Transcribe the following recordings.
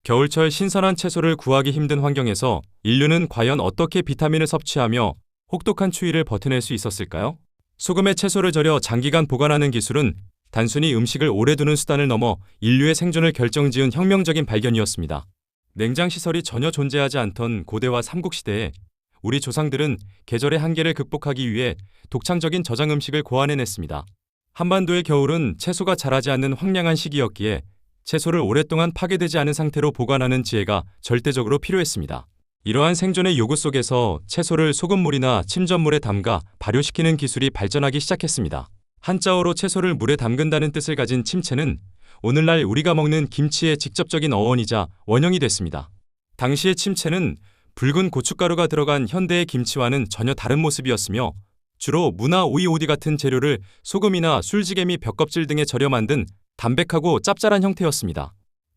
겨울철 신선한 채소를 구하기 힘든 환경에서 인류는 과연 어떻게 비타민을 섭취하며 혹독한 추위를 버텨낼 수 있었을까요? 소금에 채소를 절여 장기간 보관하는 기술은 단순히 음식을 오래 두는 수단을 넘어 인류의 생존을 결정지은 혁명적인 발견이었습니다. 냉장시설이 전혀 존재하지 않던 고대와 삼국시대에 우리 조상들은 계절의 한계를 극복하기 위해 독창적인 저장 음식을 고안해냈습니다. 한반도의 겨울은 채소가 자라지 않는 황량한 시기였기에 채소를 오랫동안 파괴되지 않은 상태로 보관하는 지혜가 절대적으로 필요했습니다. 이러한 생존의 요구 속에서 채소를 소금물이나 침전물에 담가 발효시키는 기술이 발전하기 시작했습니다. 한자어로 채소를 물에 담근다는 뜻을 가진 침체는 오늘날 우리가 먹는 김치의 직접적인 어원이자 원형이 됐습니다. 당시의 침체는 붉은 고춧가루가 들어간 현대의 김치와는 전혀 다른 모습이었으며 주로 무나 오이 오디 같은 재료를 소금이나 술지개미 벽껍질 등에 절여 만든 담백하고 짭짤한 형태였습니다.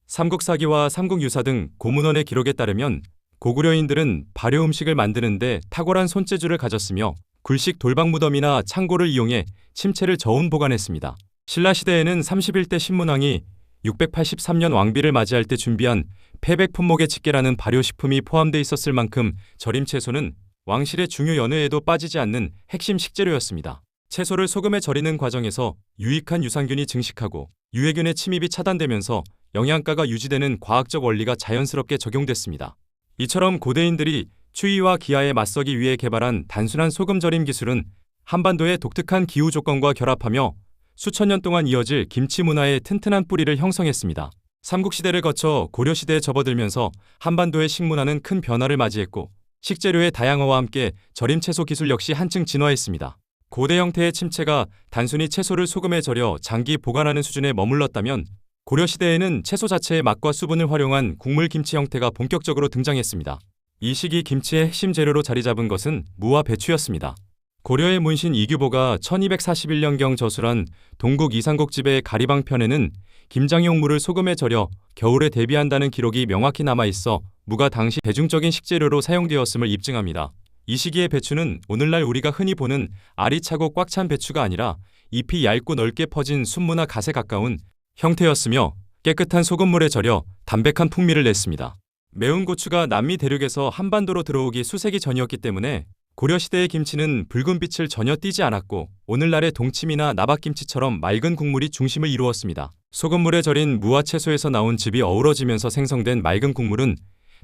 삼국사기와 삼국유사 등 고문원의 기록에 따르면 고구려인들은 발효 음식을 만드는데 탁월한 손재주를 가졌으며 굴식 돌방무덤이나 창고를 이용해 침체를 저온 보관했습니다. 신라시대에는 31대 신문왕이 683년 왕비를 맞이할 때 준비한 패백품목의 직계라는 발효식품이 포함되어 있었을 만큼 절임 채소는 왕실의 중요 연회에도 빠지지 않는 핵심 식재료였습니다. 채소를 소금에 절이는 과정에서 유익한 유산균이 증식하고 유해균의 침입이 차단되면서 영양가가 유지되는 과학적 원리가 자연스럽게 적용됐습니다. 이처럼 고대인들이 추위와 기아에 맞서기 위해 개발한 단순한 소금 절임 기술은 한반도의 독특한 기후 조건과 결합하며 수천 년 동안 이어질 김치 문화의 튼튼한 뿌리를 형성했습니다. 삼국시대를 거쳐 고려시대에 접어들면서 한반도의 식문화는 큰 변화를 맞이했고 식재료의 다양화와 함께 절임 채소 기술 역시 한층 진화했습니다. 고대 형태의 침체가 단순히 채소를 소금에 절여 장기 보관하는 수준에 머물렀다면 고려시대에는 채소 자체의 맛과 수분을 활용한 국물김치 형태가 본격적으로 등장했습니다. 이 시기 김치의 핵심 재료로 자리 잡은 것은 무와 배추였습니다. 고려의 문신 이규보가 1241년경 저술한 동국 이상곡집의 가리방편에는 김장용 무를 소금에 절여 겨울에 대비한다는 기록이 명확히 남아있어 무가 당시 대중적인 식재료로 사용되었음을 입증합니다. 이 시기의 배추는 오늘날 우리가 흔히 보는 알이 차고 꽉 찬 배추가 아니라 잎이 얇고 넓게 퍼진 순무나 갓에 가까운 형태였으며 깨끗한 소금물에 절여 담백한 풍미를 냈습니다. 매운 고추가 남미 대륙에서 한반도로 들어오기 수세기 전이었기 때문에 고려시대의 김치는 붉은 빛을 전혀 띠지 않았고 오늘날의 동치미나 나박김치처럼 맑은 국물이 중심을 이루었습니다. 소금물에 절인 무와 채소에서 나온 즙이 어우러지면서 생성된 맑은 국물은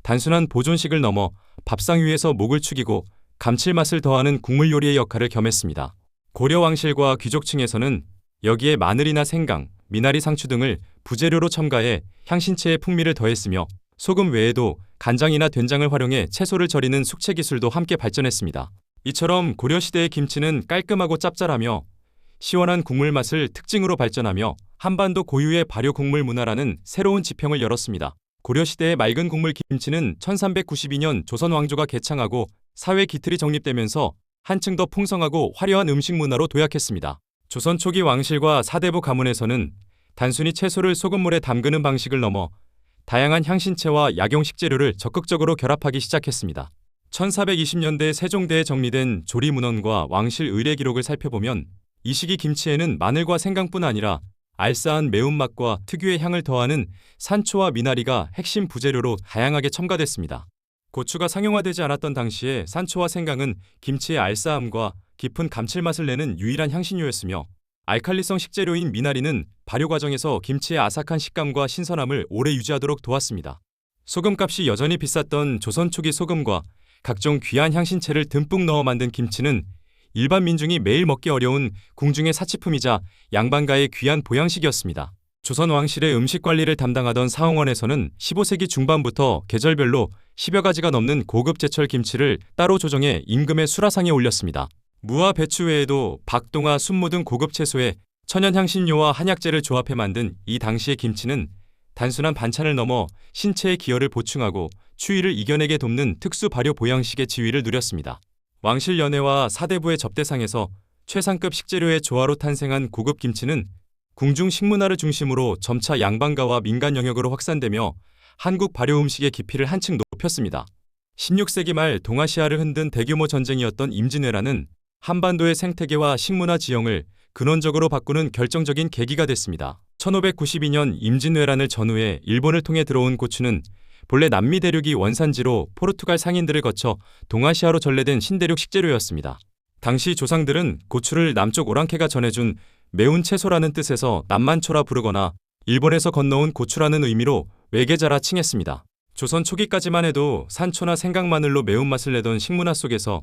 단순한 보존식을 넘어 밥상 위에서 목을 축이고 감칠맛을 더하는 국물 요리의 역할을 겸했습니다. 고려 왕실과 귀족층에서는 여기에 마늘이나 생강, 미나리 상추 등을 부재료로 첨가해 향신채의 풍미를 더했으며 소금 외에도 간장이나 된장을 활용해 채소를 절이는 숙채 기술도 함께 발전했습니다. 이처럼 고려시대의 김치는 깔끔하고 짭짤하며 시원한 국물 맛을 특징으로 발전하며 한반도 고유의 발효 국물 문화라는 새로운 지평을 열었습니다. 고려시대의 맑은 국물 김치는 1392년 조선 왕조가 개창하고 사회 기틀이 정립되면서 한층 더 풍성하고 화려한 음식 문화로 도약했습니다. 조선 초기 왕실과 사대부 가문에서는 단순히 채소를 소금물에 담그는 방식을 넘어 다양한 향신채와 약용 식재료를 적극적으로 결합하기 시작했습니다. 1420년대 세종대에 정리된 조리문헌과 왕실 의례 기록을 살펴보면 이 시기 김치에는 마늘과 생강뿐 아니라 알싸한 매운맛과 특유의 향을 더하는 산초와 미나리가 핵심 부재료로 다양하게 첨가됐습니다. 고추가 상용화되지 않았던 당시에 산초와 생강은 김치의 알싸함과 깊은 감칠맛을 내는 유일한 향신료였으며 알칼리성 식재료인 미나리는 발효 과정에서 김치의 아삭한 식감과 신선함을 오래 유지하도록 도왔습니다. 소금값이 여전히 비쌌던 조선 초기 소금과 각종 귀한 향신채를 듬뿍 넣어 만든 김치는 일반 민중이 매일 먹기 어려운 궁중의 사치품이자 양반가의 귀한 보양식이었습니다. 조선 왕실의 음식 관리를 담당하던 사홍원에서는 15세기 중반부터 계절별로 10여 가지가 넘는 고급 제철 김치를 따로 조정해 임금의 수라상에 올렸습니다. 무와 배추 외에도 박동화, 순무 등 고급 채소에 천연 향신료와 한약재를 조합해 만든 이 당시의 김치는 단순한 반찬을 넘어 신체의 기혈을 보충하고 추위를 이겨내게 돕는 특수 발효 보양식의 지위를 누렸습니다. 왕실 연회와 사대부의 접대상에서 최상급 식재료의 조화로 탄생한 고급 김치는 궁중 식문화를 중심으로 점차 양반가와 민간 영역으로 확산되며 한국 발효 음식의 깊이를 한층 높였습니다. 16세기 말 동아시아를 흔든 대규모 전쟁이었던 임진왜란은 한반도의 생태계와 식문화 지형을 근원적으로 바꾸는 결정적인 계기가 됐습니다. 1592년 임진왜란을 전후해 일본을 통해 들어온 고추는 본래 남미 대륙이 원산지로 포르투갈 상인들을 거쳐 동아시아로 전래된 신대륙 식재료였습니다. 당시 조상들은 고추를 남쪽 오랑캐가 전해준 매운 채소라는 뜻에서 남만초라 부르거나 일본에서 건너온 고추라는 의미로 외계자라 칭했습니다. 조선 초기까지만 해도 산초나 생강마늘로 매운맛을 내던 식문화 속에서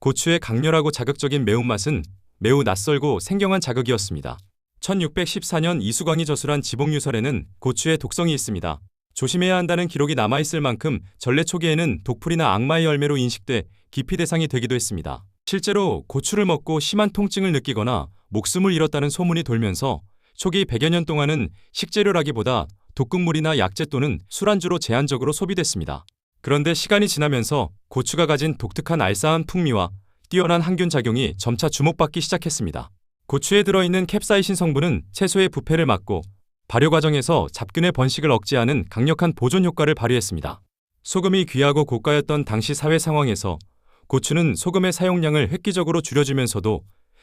고추의 강렬하고 자극적인 매운맛은 매우 낯설고 생경한 자극이었습니다. 1614년 이수광이 저술한 지복유설에는 고추의 독성이 있습니다. 조심해야 한다는 기록이 남아있을 만큼 전래 초기에는 독풀이나 악마의 열매로 인식돼 기피 대상이 되기도 했습니다. 실제로 고추를 먹고 심한 통증을 느끼거나 목숨을 잃었다는 소문이 돌면서 초기 100여 년 동안은 식재료라기보다 독극물이나 약재 또는 술안주로 제한적으로 소비됐습니다. 그런데 시간이 지나면서 고추가 가진 독특한 알싸한 풍미와 뛰어난 항균 작용이 점차 주목받기 시작했습니다. 고추에 들어있는 캡사이신 성분은 채소의 부패를 막고 발효 과정에서 잡균의 번식을 억제하는 강력한 보존 효과를 발휘했습니다. 소금이 귀하고 고가였던 당시 사회 상황에서 고추는 소금의 사용량을 획기적으로 줄여주면서도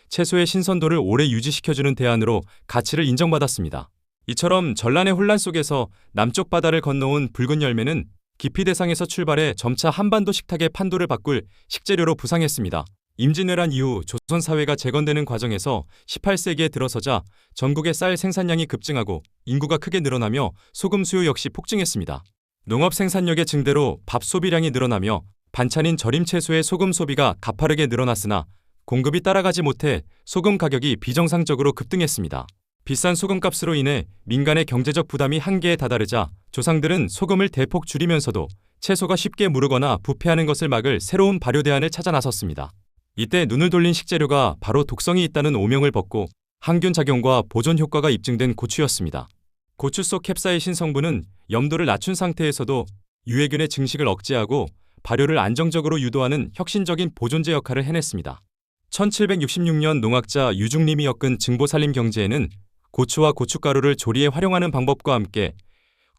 채소의 신선도를 오래 유지시켜주는 대안으로 가치를 인정받았습니다. 이처럼 전란의 혼란 속에서 남쪽 바다를 건너온 붉은 열매는 기피 대상에서 출발해 점차 한반도 식탁의 판도를 바꿀 식재료로 부상했습니다. 임진왜란 이후 조선 사회가 재건되는 과정에서 18세기에 들어서자 전국의 쌀 생산량이 급증하고 인구가 크게 늘어나며 소금 수요 역시 폭증했습니다. 농업 생산력의 증대로 밥 소비량이 늘어나며 반찬인 절임 채소의 소금 소비가 가파르게 늘어났으나 공급이 따라가지 못해 소금 가격이 비정상적으로 급등했습니다. 비싼 소금값으로 인해 민간의 경제적 부담이 한계에 다다르자 조상들은 소금을 대폭 줄이면서도 채소가 쉽게 무르거나 부패하는 것을 막을 새로운 발효 대안을 찾아 나섰습니다. 이때 눈을 돌린 식재료가 바로 독성이 있다는 오명을 벗고 항균 작용과 보존 효과가 입증된 고추였습니다. 고추 속 캡사이신 성분은 염도를 낮춘 상태에서도 유해균의 증식을 억제하고 발효를 안정적으로 유도하는 혁신적인 보존제 역할을 해냈습니다. 1766년 농학자 유중림이 엮은 증보살림 경제에는 고추와 고춧가루를 조리에 활용하는 방법과 함께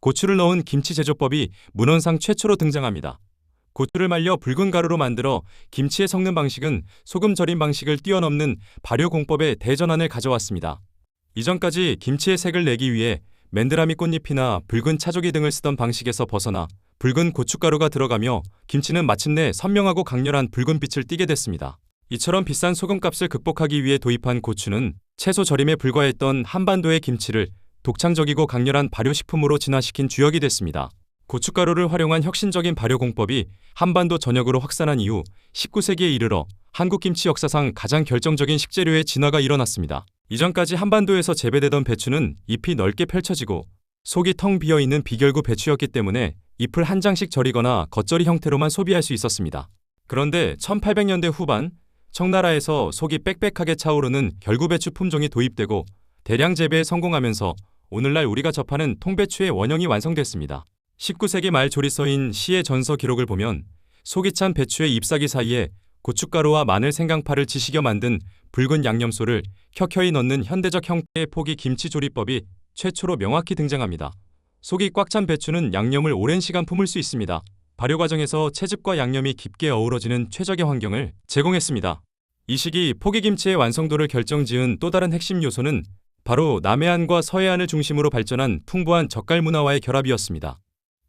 고추를 넣은 김치 제조법이 문헌상 최초로 등장합니다. 고추를 말려 붉은 가루로 만들어 김치에 섞는 방식은 소금 절임 방식을 뛰어넘는 발효 공법의 대전환을 가져왔습니다. 이전까지 김치의 색을 내기 위해 맨드라미 꽃잎이나 붉은 차조기 등을 쓰던 방식에서 벗어나 붉은 고춧가루가 들어가며 김치는 마침내 선명하고 강렬한 붉은 빛을 띠게 됐습니다. 이처럼 비싼 소금값을 극복하기 위해 도입한 고추는 채소 절임에 불과했던 한반도의 김치를 독창적이고 강렬한 발효식품으로 진화시킨 주역이 됐습니다. 고춧가루를 활용한 혁신적인 발효 공법이 한반도 전역으로 확산한 이후 19세기에 이르러 한국 김치 역사상 가장 결정적인 식재료의 진화가 일어났습니다. 이전까지 한반도에서 재배되던 배추는 잎이 넓게 펼쳐지고 속이 텅 비어있는 비결구 배추였기 때문에 잎을 한 장씩 절이거나 겉절이 형태로만 소비할 수 있었습니다. 그런데 1800년대 후반 청나라에서 속이 빽빽하게 차오르는 결구배추 품종이 도입되고 대량 재배에 성공하면서 오늘날 우리가 접하는 통배추의 원형이 완성됐습니다. 19세기 말 조리서인 시의 전서 기록을 보면 속이 찬 배추의 잎사귀 사이에 고춧가루와 마늘 생강파를 지식여 만든 붉은 양념소를 켜켜이 넣는 현대적 형태의 포기 김치 조리법이 최초로 명확히 등장합니다. 속이 꽉 찬 배추는 양념을 오랜 시간 품을 수 있습니다. 발효 과정에서 채즙과 양념이 깊게 어우러지는 최적의 환경을 제공했습니다. 이 시기 포기김치의 완성도를 결정지은 또 다른 핵심 요소는 바로 남해안과 서해안을 중심으로 발전한 풍부한 젓갈 문화와의 결합이었습니다.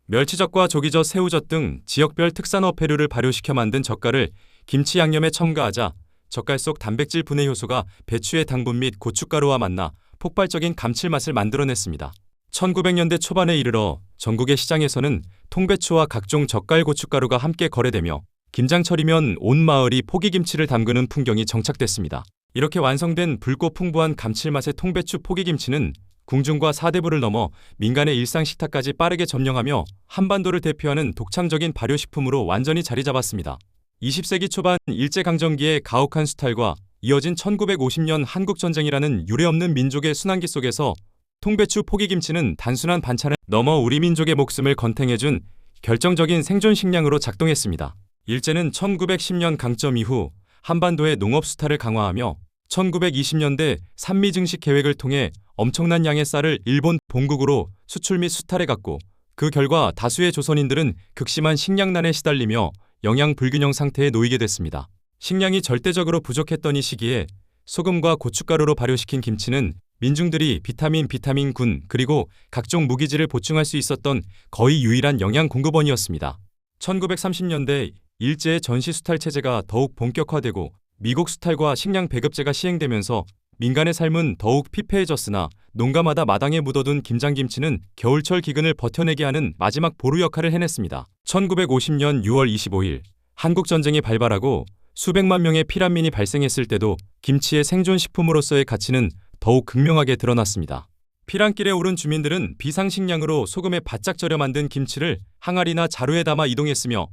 멸치젓과 조기젓, 새우젓 등 지역별 특산 어패류를 발효시켜 만든 젓갈을 김치 양념에 첨가하자 젓갈 속 단백질 분해 효소가 배추의 당분 및 고춧가루와 만나 폭발적인 감칠맛을 만들어냈습니다. 1900년대 초반에 이르러 전국의 시장에서는 통배추와 각종 젓갈 고춧가루가 함께 거래되며 김장철이면 온 마을이 포기김치를 담그는 풍경이 정착됐습니다. 이렇게 완성된 붉고 풍부한 감칠맛의 통배추 포기김치는 궁중과 사대부를 넘어 민간의 일상 식탁까지 빠르게 점령하며 한반도를 대표하는 독창적인 발효식품으로 완전히 자리 잡았습니다. 20세기 초반 일제강점기의 가혹한 수탈과 이어진 1950년 한국전쟁이라는 유례없는 민족의 순환기 속에서 통배추 포기김치는 단순한 반찬을 넘어 우리 민족의 목숨을 건탱해준 결정적인 생존 식량으로 작동했습니다. 일제는 1910년 강점 이후 한반도의 농업 수탈을 강화하며 1920년대 산미증식 계획을 통해 엄청난 양의 쌀을 일본 본국으로 수출 및 수탈해갔고 그 결과 다수의 조선인들은 극심한 식량난에 시달리며 영양 불균형 상태에 놓이게 됐습니다. 식량이 절대적으로 부족했던 이 시기에 소금과 고춧가루로 발효시킨 김치는 민중들이 비타민 군 그리고 각종 무기질을 보충할 수 있었던 거의 유일한 영양 공급원이었습니다. 1930년대 일제의 전시 수탈 체제가 더욱 본격화되고 미국 수탈과 식량 배급제가 시행되면서 민간의 삶은 더욱 피폐해졌으나 농가마다 마당에 묻어둔 김장김치는 겨울철 기근을 버텨내게 하는 마지막 보루 역할을 해냈습니다. 1950년 6월 25일 한국전쟁이 발발하고 수백만 명의 피난민이 발생했을 때도 김치의 생존식품으로서의 가치는 더욱 극명하게 드러났습니다. 피란길에 오른 주민들은 비상식량으로 소금에 바짝 절여 만든 김치를 항아리나 자루에 담아 이동했으며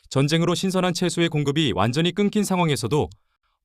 전쟁으로 신선한 채소의 공급이 완전히 끊긴 상황에서도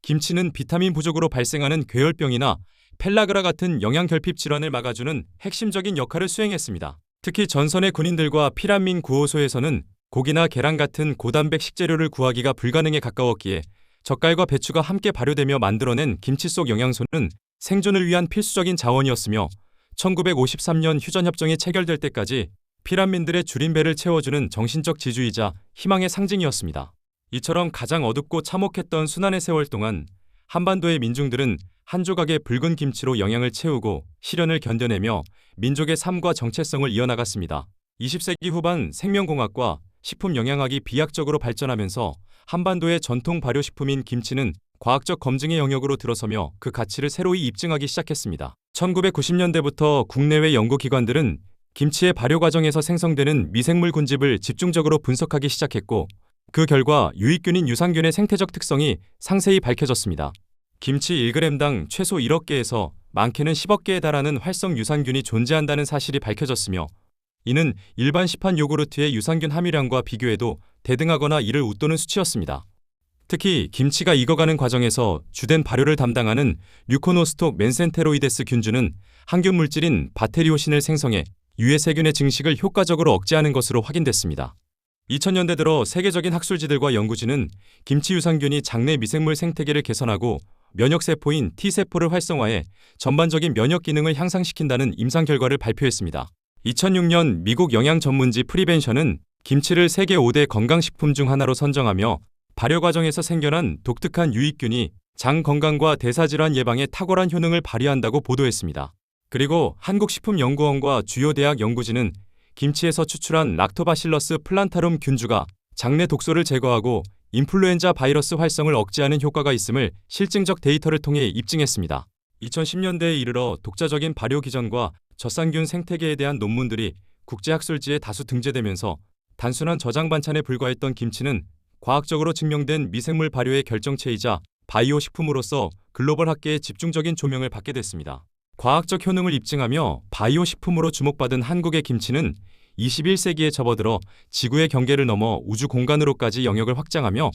김치는 비타민 부족으로 발생하는 괴혈병이나 펠라그라 같은 영양 결핍 질환을 막아주는 핵심적인 역할을 수행했습니다. 특히 전선의 군인들과 피난민 구호소에서는 고기나 계란 같은 고단백 식재료를 구하기가 불가능에 가까웠기에 젓갈과 배추가 함께 발효되며 만들어낸 김치 속 영양소는 생존을 위한 필수적인 자원이었으며 1953년 휴전협정이 체결될 때까지 피난민들의 줄인 배를 채워주는 정신적 지주이자 희망의 상징이었습니다. 이처럼 가장 어둡고 참혹했던 순환의 세월 동안 한반도의 민중들은 한 조각의 붉은 김치로 영양을 채우고 시련을 견뎌내며 민족의 삶과 정체성을 이어나갔습니다. 20세기 후반 생명공학과 식품영양학이 비약적으로 발전하면서 한반도의 전통 발효식품인 김치는 과학적 검증의 영역으로 들어서며 그 가치를 새로이 입증하기 시작했습니다. 1990년대부터 국내외 연구기관들은 김치의 발효 과정에서 생성되는 미생물 군집을 집중적으로 분석하기 시작했고 그 결과 유익균인 유산균의 생태적 특성이 상세히 밝혀졌습니다. 김치 1g당 최소 1억 개에서 많게는 10억 개에 달하는 활성 유산균이 존재한다는 사실이 밝혀졌으며 이는 일반 시판 요구르트의 유산균 함유량과 비교해도 대등하거나 이를 웃도는 수치였습니다. 특히 김치가 익어가는 과정에서 주된 발효를 담당하는 류코노스톡 맨센테로이데스 균주는 항균 물질인 바테리오신을 생성해 유해 세균의 증식을 효과적으로 억제하는 것으로 확인됐습니다. 2000년대 들어 세계적인 학술지들과 연구진은 김치 유산균이 장내 미생물 생태계를 개선하고 면역세포인 T세포를 활성화해 전반적인 면역 기능을 향상시킨다는 임상 결과를 발표했습니다. 2006년 미국 영양 전문지 프리벤션은 김치를 세계 5대 건강식품 중 하나로 선정하며 발효 과정에서 생겨난 독특한 유익균이 장 건강과 대사질환 예방에 탁월한 효능을 발휘한다고 보도했습니다. 그리고 한국식품연구원과 주요 대학 연구진은 김치에서 추출한 락토바실러스 플란타룸 균주가 장내 독소를 제거하고 인플루엔자 바이러스 활성을 억제하는 효과가 있음을 실증적 데이터를 통해 입증했습니다. 2010년대에 이르러 독자적인 발효 기전과 젖산균 생태계에 대한 논문들이 국제학술지에 다수 등재되면서 단순한 저장 반찬에 불과했던 김치는 과학적으로 증명된 미생물 발효의 결정체이자 바이오 식품으로서 글로벌 학계의 집중적인 조명을 받게 됐습니다. 과학적 효능을 입증하며 바이오 식품으로 주목받은 한국의 김치는 21세기에 접어들어 지구의 경계를 넘어 우주 공간으로까지 영역을 확장하며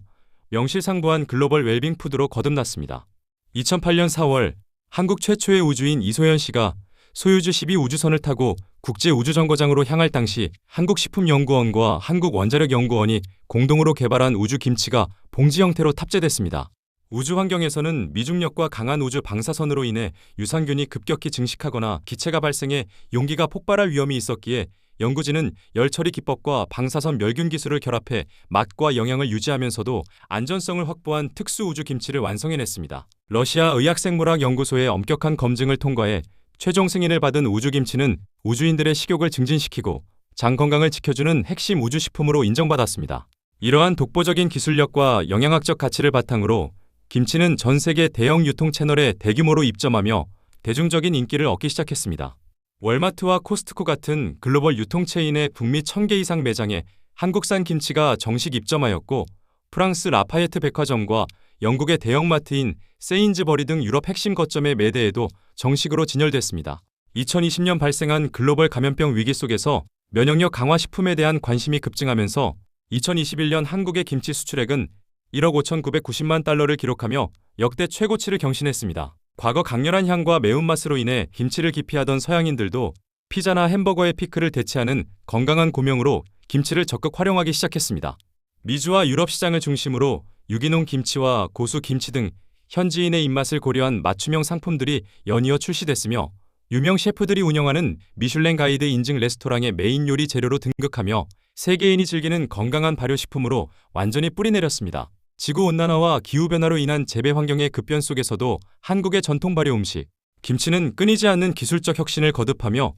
명실상부한 글로벌 웰빙 푸드로 거듭났습니다. 2008년 4월 한국 최초의 우주인 이소연 씨가 소유주 12우주선을 타고 국제우주정거장으로 향할 당시 한국식품연구원과 한국원자력연구원이 공동으로 개발한 우주김치가 봉지 형태로 탑재됐습니다. 우주 환경에서는 미중력과 강한 우주 방사선으로 인해 유산균이 급격히 증식하거나 기체가 발생해 용기가 폭발할 위험이 있었기에 연구진은 열처리 기법과 방사선 멸균 기술을 결합해 맛과 영양을 유지하면서도 안전성을 확보한 특수 우주 김치를 완성해냈습니다. 러시아 의학생물학연구소의 엄격한 검증을 통과해 최종 승인을 받은 우주김치는 우주인들의 식욕을 증진시키고 장 건강을 지켜주는 핵심 우주식품으로 인정받았습니다. 이러한 독보적인 기술력과 영양학적 가치를 바탕으로 김치는 전 세계 대형 유통 채널에 대규모로 입점하며 대중적인 인기를 얻기 시작했습니다. 월마트와 코스트코 같은 글로벌 유통체인의 북미 1000개 이상 매장에 한국산 김치가 정식 입점하였고 프랑스 라파예트 백화점과 영국의 대형마트인 세인즈버리 등 유럽 핵심 거점의 매대에도 정식으로 진열됐습니다. 2020년 발생한 글로벌 감염병 위기 속에서 면역력 강화 식품에 대한 관심이 급증하면서 2021년 한국의 김치 수출액은 1억 5,990만 달러를 기록하며 역대 최고치를 경신했습니다. 과거 강렬한 향과 매운맛으로 인해 김치를 기피하던 서양인들도 피자나 햄버거의 피클을 대체하는 건강한 고명으로 김치를 적극 활용하기 시작했습니다. 미주와 유럽 시장을 중심으로 유기농 김치와 고수 김치 등 현지인의 입맛을 고려한 맞춤형 상품들이 연이어 출시됐으며 유명 셰프들이 운영하는 미슐랭 가이드 인증 레스토랑의 메인 요리 재료로 등극하며 세계인이 즐기는 건강한 발효식품으로 완전히 뿌리내렸습니다. 지구온난화와 기후변화로 인한 재배 환경의 급변 속에서도 한국의 전통 발효 음식, 김치는 끊이지 않는 기술적 혁신을 거듭하며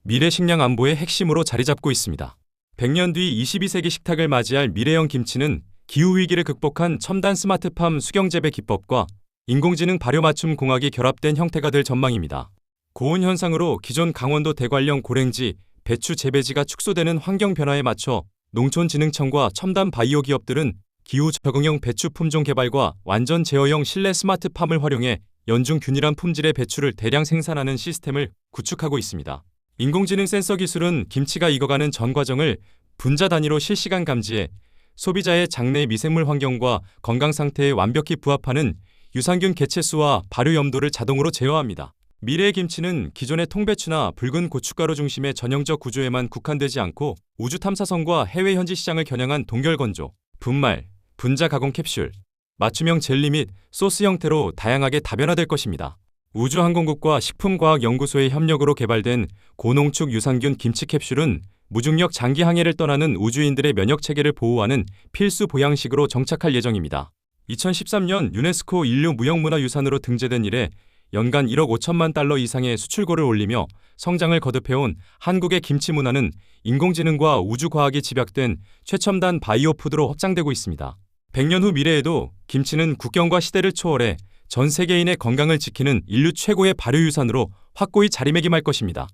미래 식량 안보의 핵심으로 자리 잡고 있습니다. 100년 뒤 22세기 식탁을 맞이할 미래형 김치는 기후위기를 극복한 첨단 스마트팜 수경재배 기법과 인공지능 발효 맞춤 공학이 결합된 형태가 될 전망입니다. 고온 현상으로 기존 강원도 대관령 고랭지, 배추 재배지가 축소되는 환경 변화에 맞춰 농촌진흥청과 첨단 바이오 기업들은 기후 적응형 배추 품종 개발과 완전 제어형 실내 스마트팜을 활용해 연중 균일한 품질의 배추를 대량 생산하는 시스템을 구축하고 있습니다. 인공지능 센서 기술은 김치가 익어가는 전 과정을 분자 단위로 실시간 감지해 소비자의 장내 미생물 환경과 건강 상태에 완벽히 부합하는 유산균 개체수와 발효 염도를 자동으로 제어합니다. 미래의 김치는 기존의 통배추나 붉은 고춧가루 중심의 전형적 구조에만 국한되지 않고 우주 탐사선과 해외 현지 시장을 겨냥한 동결 건조, 분말, 분자 가공 캡슐, 맞춤형 젤리 및 소스 형태로 다양하게 다변화될 것입니다. 우주항공국과 식품과학연구소의 협력으로 개발된 고농축 유산균 김치 캡슐은 무중력 장기 항해를 떠나는 우주인들의 면역 체계를 보호하는 필수 보양식으로 정착할 예정입니다. 2013년 유네스코 인류 무형문화유산으로 등재된 이래 연간 1억 5천만 달러 이상의 수출고를 올리며 성장을 거듭해온 한국의 김치 문화는 인공지능과 우주과학이 집약된 최첨단 바이오 푸드로 확장되고 있습니다. 100년 후 미래에도 김치는 국경과 시대를 초월해 전 세계인의 건강을 지키는 인류 최고의 발효유산으로 확고히 자리매김할 것입니다.